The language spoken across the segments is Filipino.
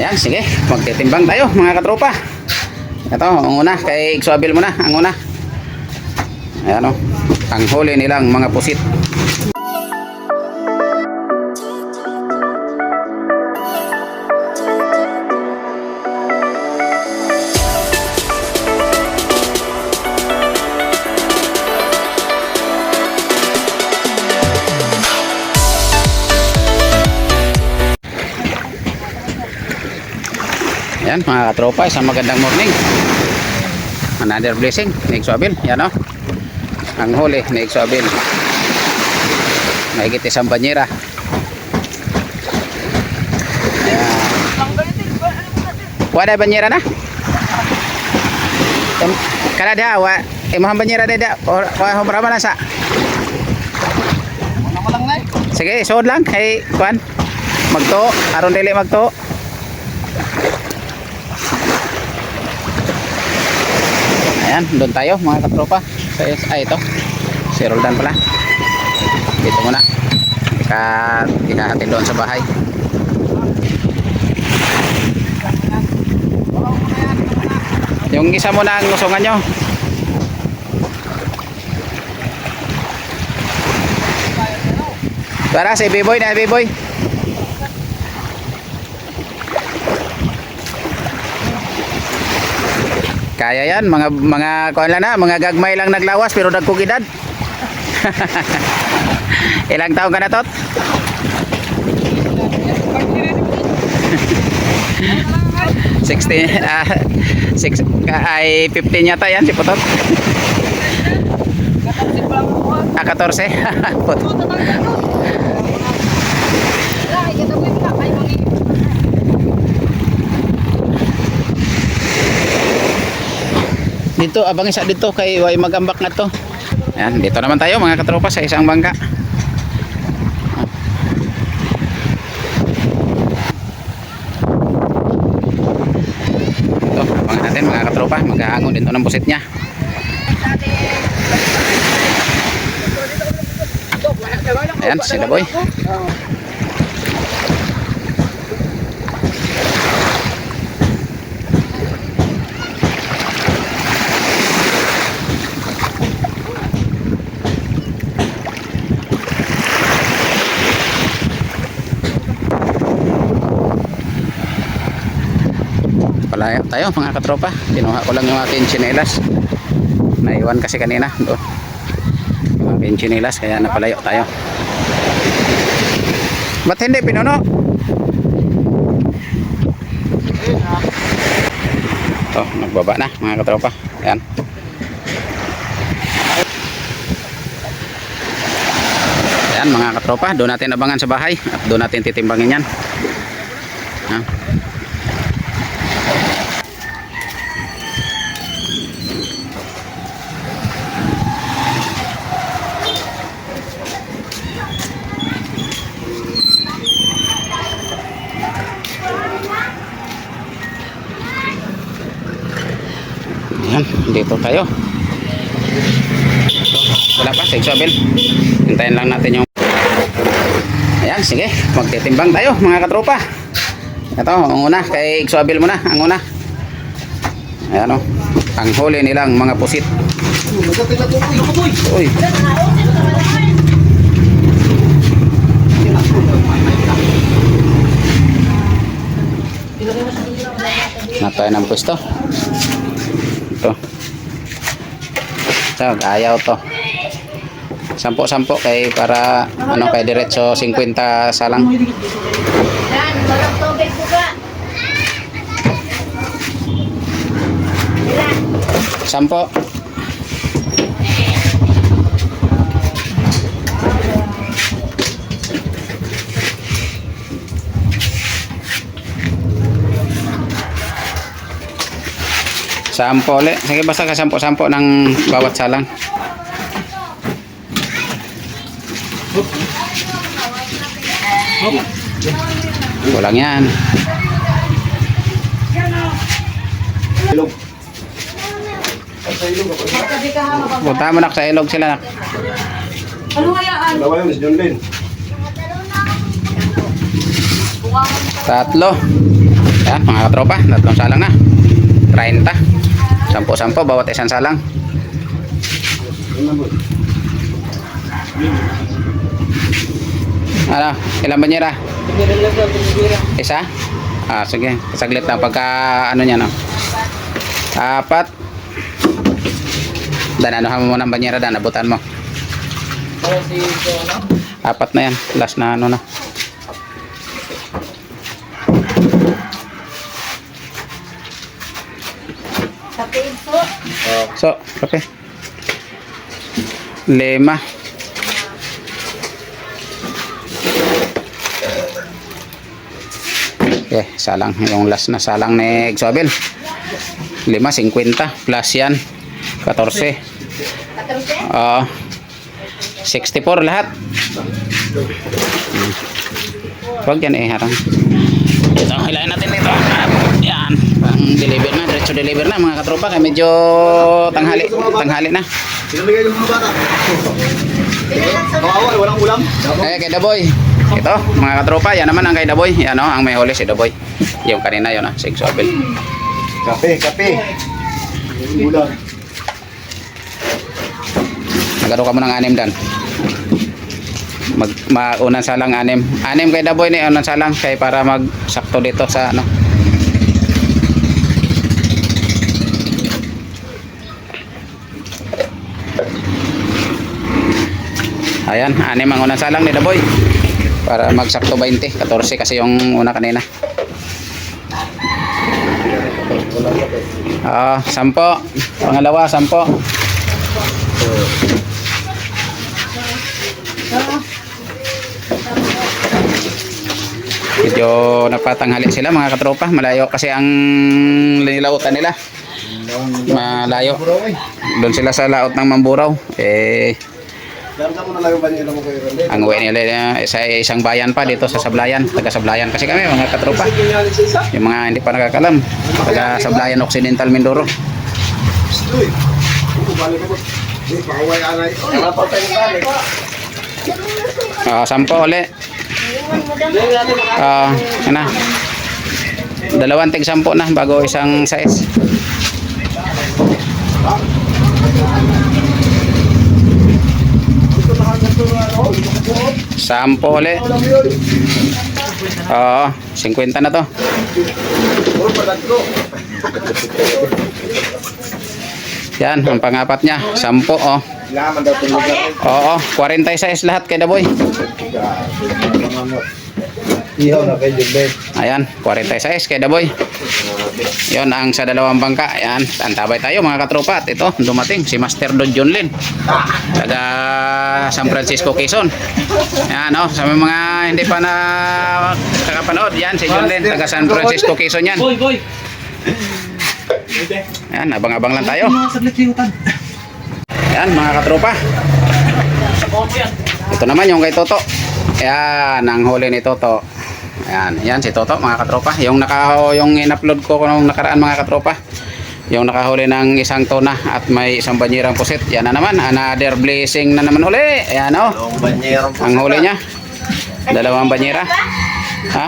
Ayan, sige, magtitimbang tayo mga katropa. Ito, ang una, kay Ixoabil muna, ang una. Ayan o, ang huli nilang mga pusit. Yan mga katropa, isang magandang morning. Another blessing ni Ixoabil. Yan o, ang huli ni Ixoabil. Mahigit isang banyera. Ayan. Wala banyera na? Kada dia wa imahang banyera dia wa berapa nasa? Sige, sod lang kay kuan. Magto, aron dili magto. Ayan, doon tayo mga katropa. Ay, ito. Si Roldan pala. Dito muna. Ikahatid doon sa bahay. Yung isa muna ang lusungan nyo. Tara, si B-Boy na, B-Boy. Kaya yan, mga kuan lang na, mga gagmay lang naglawas pero nagkugidad. Ilang taon ka na, Tot? 16 ay 15 yata yan si Putot. 14. Dito, abang isa dito kay way magambak na to. Ayan, dito naman tayo mga katropa sa isang bangka. Ito, abangan natin mga katropa, maghahangon dito ng pusit niya. Ayan, sila boy. Palayo tayo mga katropa. Kinuha ko lang yung aking tsinelas. Naiwan kasi kanina doon. Yung aking tsinelas kaya napalayo tayo. Ba't hindi pinuno? Ito, nagbaba na mga katropa. Ayan. Ayan mga katropa, doon natin abangan sa bahay at doon natin titimbangin yan. Ayan. Ayan, dito tayo. Wala pa si Ixoabil. Hintayin lang natin yung... Ayan, sige, magtitimbang tayo mga katropa. Ito, ang una, kay Ixoabil muna, ang una. Ayan o, ang huli nilang mga pusit. Uy. Natay ng pwesto. Ito. So, ayaw to. 10-10 kay para ano kay diretso 50 salang. Dan, walang tubig buka. 10. Sampo ulit. Sige, basta ka 10-10 ng bawat salang. Kulang yan. Ilog. Punta mo na sa ilog sila. Ano hayaan? Dalawa yun, si John Lynn. 3. Yan mga katropa, tatlong salang na. 30. 10-10 bawat isang salang. Ano, ilang banyera? Isa? Ah, sige. Saglit lang pagka ano niya, no? 4. Dan, anuhan mo muna ang banyera, Dan. Abutan mo. 4 na yan. Last na ano na. Kapit po. So, kape. 5. Okay, salang. Yung last na salang ni Exobel. 5.50 plus yan. 14. 14? Oo. 64 lahat. Huwag yan eh, harang. Ito, hilahin natin dito. Yan. Pang deliver na. Diretso deliver na mga katropa. Kaya medyo tanghali. Tanghali na. Sinamigay yung mga bata. Kawawa, walang ulam. Eh, kay Daboy. Ito, mga katropa. Yan naman ang kay Daboy. Yan o, ang may huli si Daboy. Yung kanina yun, si Exobel. Kape, kape. Ulam. Nagano ka mo ng 6 Dan. Unang salang 6. 6 kay Daboy ni unang salang kay para magsakto dito sa ano. Ayan, 6 ang unang salang ni Daboy. Para magsakto 20, 14 kasi yung una kanina. 10. Pangalawa, 10. Medyo napatanghali sila mga katropa. Malayo kasi ang nilautan nila. Malayo. Doon sila sa laot ng Mamburao. Darga mo na lang yung banyera mo kayo. Ang uwi nila sa isang bayan pa dito sa Sablayan. Taga Sablayan kasi kami mga katropa. Yung mga hindi pa nakakalam. Taga Sablayan Occidental Mindoro. Uy, balik ko. Di pa huwag anay. Wala pa tayo balik. 10 ulit. Ano? 2 tig 10 na bago isang size. 10 ulit. 50 na to. Yan, ang pangapat niya. 10 oh. Laman daw tulog na. Oo, 46 lahat kay Daboy. Ihaw na kayo din. Ayan, 46 kay Daboy. Yon ang sa dalawang bangka. Ayan, antabay tayo mga katropa. At ito, dumating si Master Don John Lin. Taga San Francisco, Quezon. Ayan, oh, sa mga hindi pa na kakapanood. Yan, si John Lin. Taga San Francisco, Quezon yan. Ayan, abang-abang lang tayo. Ayan, mga katropa. Ito naman yung kay Toto. Ayan, ang huli ni Toto. Ayan, yan si Toto mga katropa. Yung in-upload ko nung nakaraan mga katropa. Yung nakahuli ng isang tona at may isang banyerang pusit. Yan na naman, another blessing na naman uli. Ayan o, ang huli niya. 2 banyera. Ha?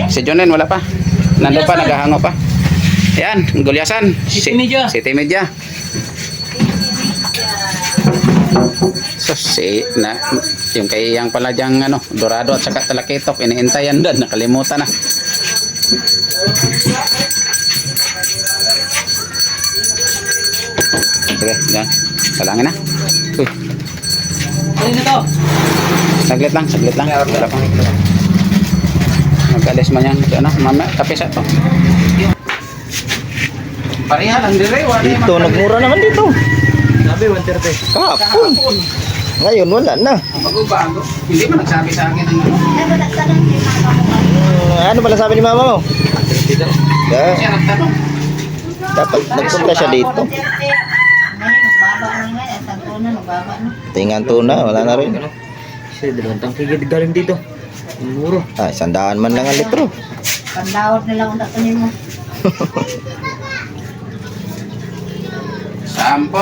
Si John Lin wala pa. Nandun pa, naghahango pa. Ayan, Gulyasan. City Media. So, yung kay yang pala diyang Dorado at saka Talakitok, iniintayan doon, nakalimutan na. Sige, yan. Salangin na. Uy. Ano na to? Saglit lang. Wala pang mag-alis man yan. Mama, kapisa to. Pareha lang dire. Dito, nagmura naman dito. Sabi, 130. Kahapon. Ngayon, wala na. Bago-bago. Hindi mo nagsabi sa akin ng Ano pala sabi ni mama mo? Yeah, siya nagtanong. dapat nagpunta siya dito. Tingan tuna, wala na rin. Siya, 2 tangkigid galing dito. Ang muro. Ah, 100 man lang ang litro. Pandawat nila kung takunin mo. 10.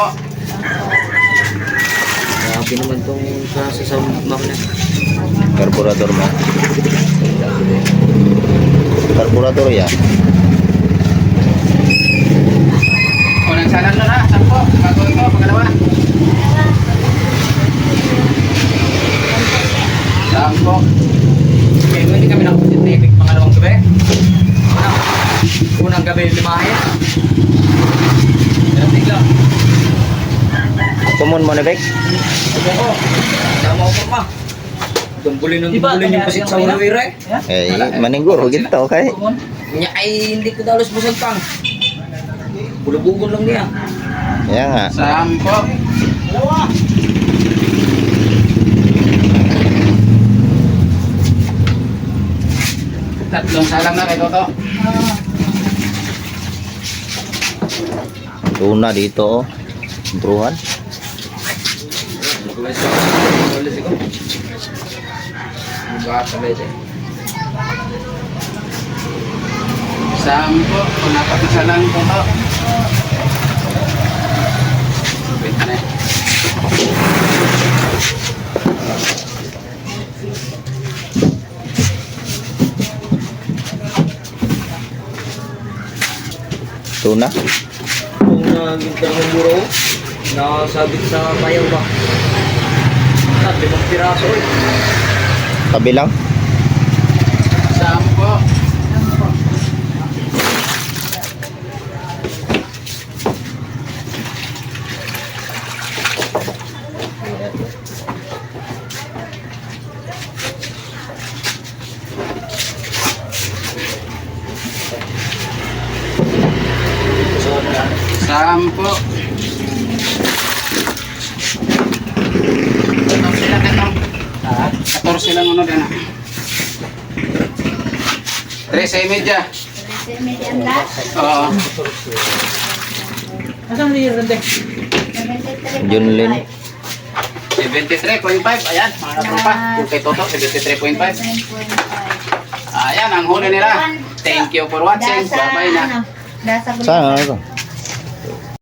Grabe naman tong sa makina. Karburador mo. Karburador laboratory yan. Unang salang nun ha, 10. Bago ito, pangalawa. 10. Okay, hindi kami nakapagtitipik pangalawang gabi. Unang gabi, 5. Tigla. Kumon mo na, Bek? Sige ko. Tama ko pa. Tumbulin ng tumbulin yung pasit sa ulawira eh. Eh, maninggur, gitu, okay? Nya ay hindi ko dalos busag pang. Bulubugon lang niya. Yan nga. 10. Tatlong salang na kay Toto. Tuna dito, oh. Bruhan. Ulit ko. Buka sa lete. 10. Pang-apat na salang Toto. Wait na eh. Tuna. Kung nagintang ng buro, nakasabit sa payaw ba? At 5 piraso eh. Kabilang. 10. Sampo. 14 lang ito. 14 lang ano din. 13:30. Kasi median last. Oo. Asan rin rin deh? 73.5. Junlin. 73.5. Ayan, mga katropa. Yung kay Toto, 73.5. 7.5. Ayan, ang huli nila. Thank you for watching. Dasa, Bye-bye na. ano, Dasa Saan nga ito?